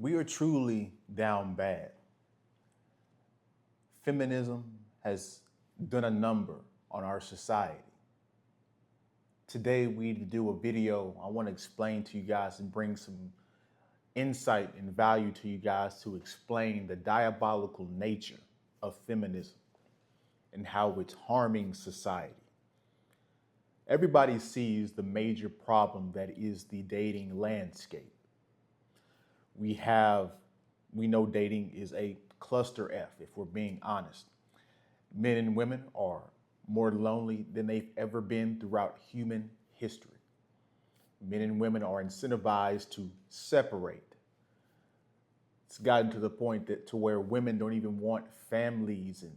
We are truly down bad. Feminism has done a number on our society. Today, we need to do a video. I want to explain to you guys and bring some insight and value to you guys to explain the diabolical nature of feminism and how it's harming society. Everybody sees the major problem that is the dating landscape. We know dating is a cluster F, if we're being honest. Men and women are more lonely than they've ever been throughout human history. Men and women are incentivized to separate. It's gotten to the point that to where women don't even want families and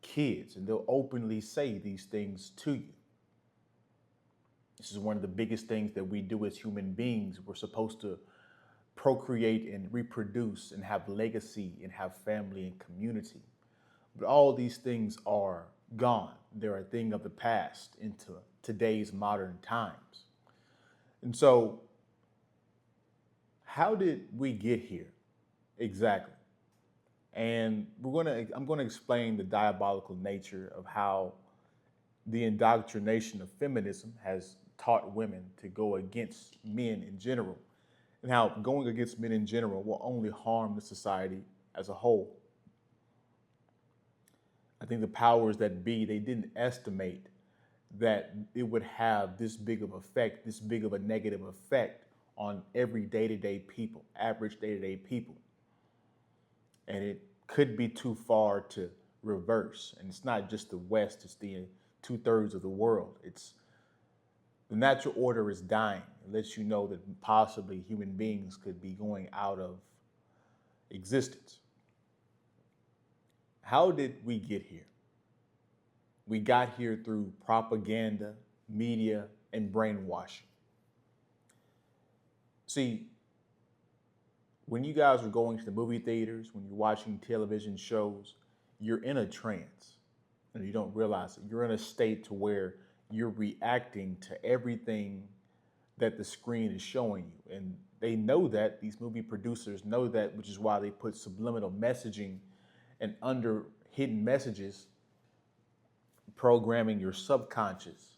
kids, and they'll openly say these things to you. This is one of the biggest things that we do as human beings. We're supposed to procreate and reproduce and have legacy and have family and community. But all these things are gone. They're a thing of the past into today's modern times. And so, how did we get here exactly? And I'm going to explain the diabolical nature of how the indoctrination of feminism has taught women to go against men in general, and how going against men in general will only harm the society as a whole. I think the powers that be, they didn't estimate that it would have this big of effect, this big of a negative effect on every day-to-day people, average day-to-day people. And it could be too far to reverse. And it's not just the West, it's the 2/3 of the world. It's the natural order is dying. It lets you know that possibly human beings could be going out of existence. How did we get here? We got here through propaganda, media, and brainwashing. See, when you guys are going to the movie theaters, when you're watching television shows, you're in a trance and you don't realize it. You're in a state to where you're reacting to everything that the screen is showing you. And they know that, these movie producers know that, which is why they put subliminal messaging and under hidden messages programming your subconscious.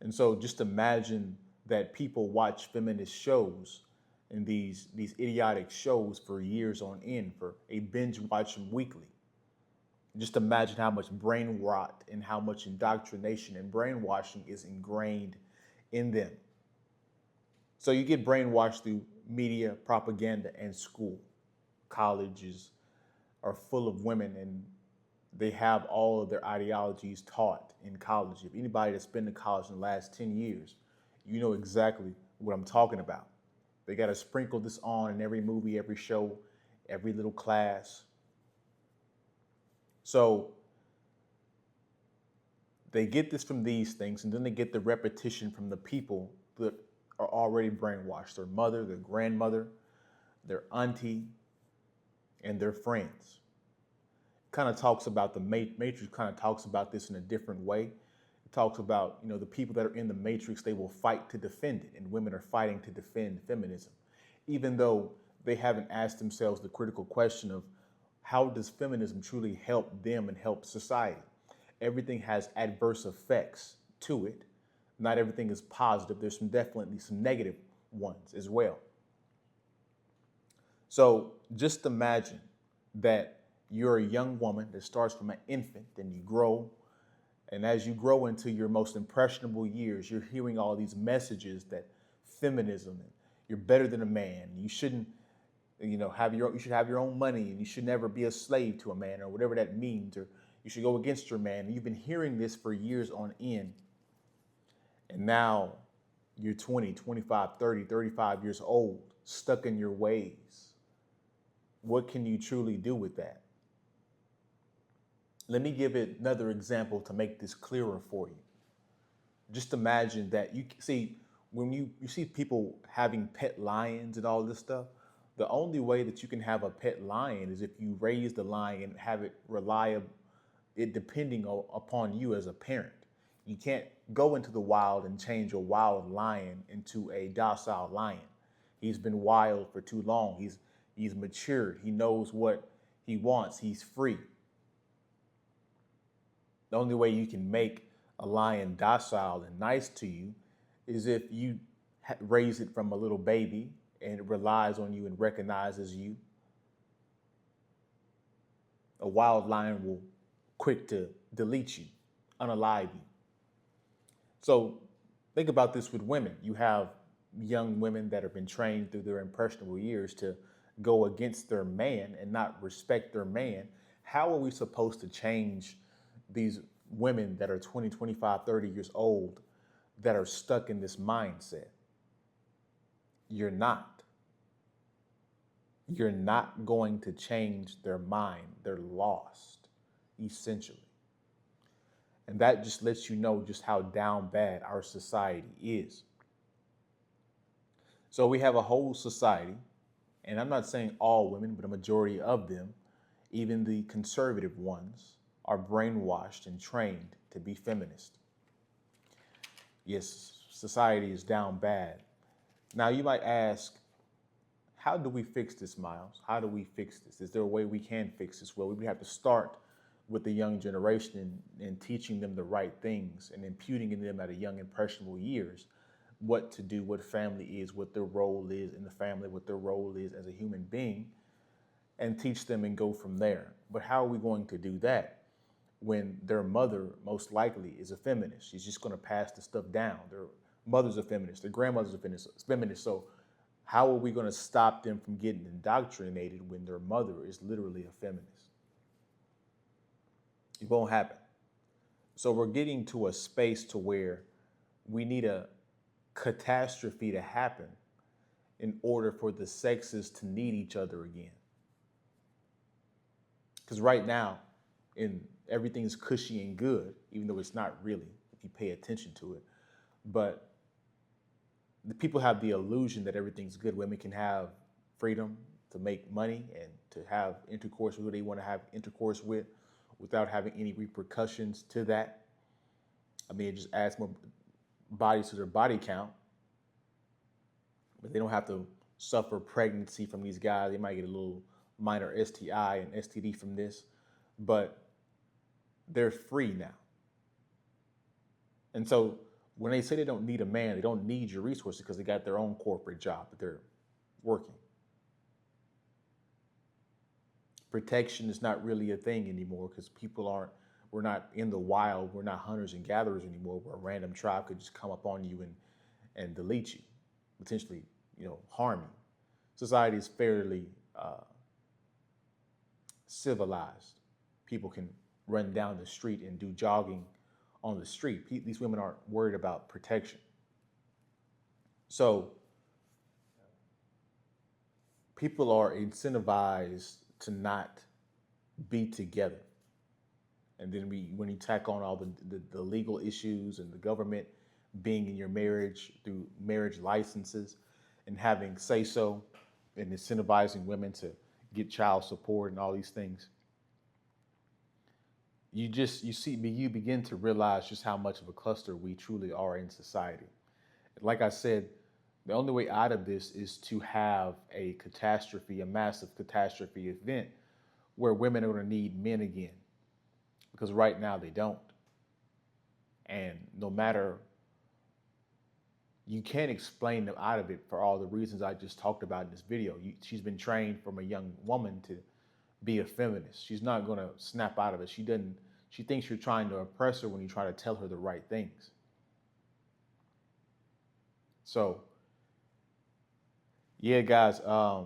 And so just imagine that people watch feminist shows and these idiotic shows for years on end, for a binge watch them weekly. Just imagine how much brain rot and how much indoctrination and brainwashing is ingrained in them. So you get brainwashed through media, propaganda, and school. Colleges are full of women and they have all of their ideologies taught in college. If anybody that's been to college in the last 10 years, you know exactly what I'm talking about. They got to sprinkle this on in every movie, every show, every little class. So they get this from these things, and then they get the repetition from the people that are already brainwashed, their mother, their grandmother, their auntie, and their friends. Kind of talks about the Matrix, kind of talks about this in a different way. It talks about, the people that are in the Matrix, they will fight to defend it, and women are fighting to defend feminism, even though they haven't asked themselves the critical question of how does feminism truly help them and help society? Everything has adverse effects to it. Not everything is positive. There's definitely some negative ones as well. So just imagine that you're a young woman that starts from an infant and you grow. And as you grow into your most impressionable years, you're hearing all these messages that feminism, and you're better than a man. You shouldn't, you should have your own money and you should never be a slave to a man or whatever that means, or you should go against your man. And you've been hearing this for years on end. And now you're 20, 25, 30, 35 years old, stuck in your ways. What can you truly do with that? Let me give it another example to make this clearer for you. Just imagine that you see, when you see people having pet lions and all this stuff, the only way that you can have a pet lion is if you raise the lion and have it depending upon you as a parent. You can't go into the wild and change a wild lion into a docile lion. He's been wild for too long. He's matured. He knows what he wants. He's free. The only way you can make a lion docile and nice to you is if you raise it from a little baby and it relies on you and recognizes you. A wild lion will quick to delete you, unalive you. So think about this with women. You have young women that have been trained through their impressionable years to go against their man and not respect their man. How are we supposed to change these women that are 20, 25, 30 years old that are stuck in this mindset? You're not. You're not going to change their mind. They're lost, essentially. And that just lets you know just how down bad our society is. So we have a whole society, and I'm not saying all women, but a majority of them, even the conservative ones, are brainwashed and trained to be feminist. Yes, society is down bad. Now you might ask, how do we fix this, Miles? How do we fix this? Is there a way we can fix this? Well, we have to start with the young generation and teaching them the right things and imputing in them at a young, impressionable years what to do, what family is, what their role is in the family, what their role is as a human being, and teach them and go from there. But how are we going to do that when their mother most likely is a feminist? She's just going to pass the stuff down. Their mother's a feminist, their grandmother's a feminist. So how are we going to stop them from getting indoctrinated when their mother is literally a feminist? It won't happen. So we're getting to a space to where we need a catastrophe to happen in order for the sexes to need each other again. Because right now, everything's cushy and good, even though it's not really, if you pay attention to it. But the people have the illusion that everything's good. Women can have freedom to make money and to have intercourse with who they want to have intercourse with without having any repercussions to that. I mean, it just adds more bodies to their body count. But they don't have to suffer pregnancy from these guys. They might get a little minor STI and STD from this, but they're free now. And so when they say they don't need a man, they don't need your resources because they got their own corporate job that they're working. Protection is not really a thing anymore because we're not in the wild, we're not hunters and gatherers anymore, where a random tribe could just come up on you and delete you, potentially, harm you. Society is fairly civilized. People can run down the street and do jogging on the street. These women aren't worried about protection. So people are incentivized to not be together. And then when you tack on all the legal issues and the government being in your marriage through marriage licenses and having say-so and incentivizing women to get child support and all these things, you begin to realize just how much of a cluster we truly are in society. Like I said, the only way out of this is to have a massive catastrophe event where women are going to need men again, because right now they don't. And no matter, you can't explain them out of it for all the reasons I just talked about in this video. She's been trained from a young woman to be a feminist. She's not going to snap out of it. She thinks you're trying to oppress her when you try to tell her the right things. So, yeah, guys, the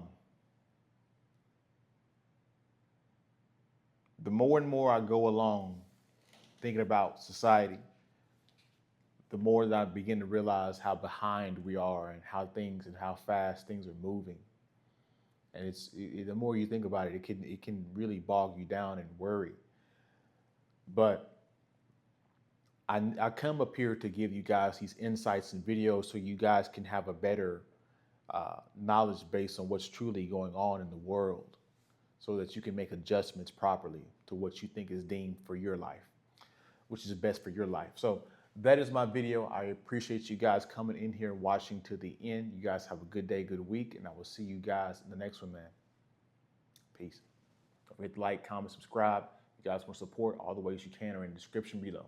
more and more I go along thinking about society, the more that I begin to realize how behind we are and how fast things are moving. And the more you think about it, it can really bog you down and worry. But I come up here to give you guys these insights and videos so you guys can have a better knowledge base on what's truly going on in the world, so that you can make adjustments properly to what you think is deemed for your life, which is best for your life. So that is my video. I appreciate you guys coming in here and watching to the end. You guys have a good day, good week, and I will see you guys in the next one, man. Peace. Don't forget to like, comment, subscribe. If you guys want support, all the ways you can are in the description below.